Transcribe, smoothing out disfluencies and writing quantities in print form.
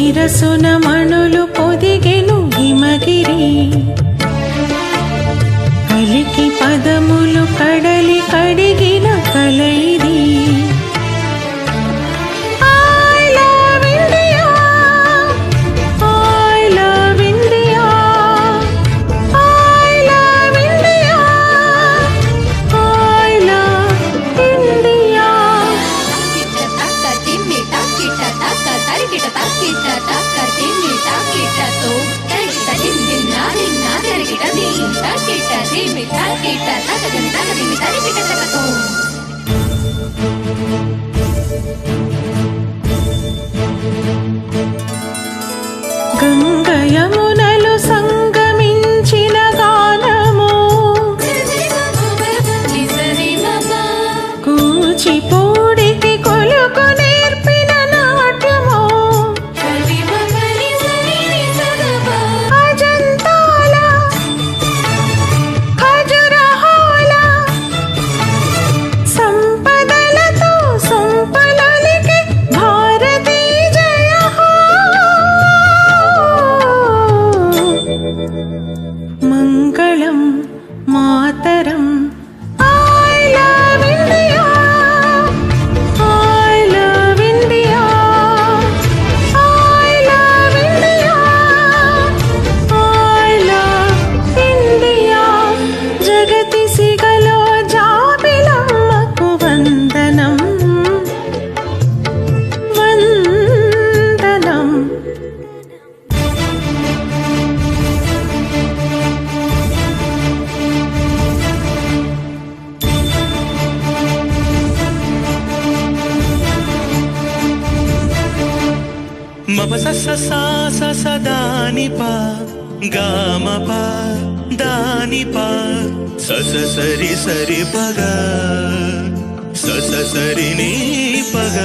శిరసున మణులు పొదిగెను హిమగిరి కలికి పదములు కడలి కడిగిన కలైది గంగ యమునలు సంగమించిన గానము కూచిపూడికి కొలుకు నేర్పిన నాట్యము అజంతాల ఖజురహోల సంపదలతో సంపలలికి భారతీ జయ హో మంగళం మాతరం I love India I love India I love India I love India జగతి సిగలో జాబిలమ్మకు వందనం వందనం మమ స సా స స దాని పా గామ పా దాని పా స స సరి సరి పగ స స సరి నీ పగ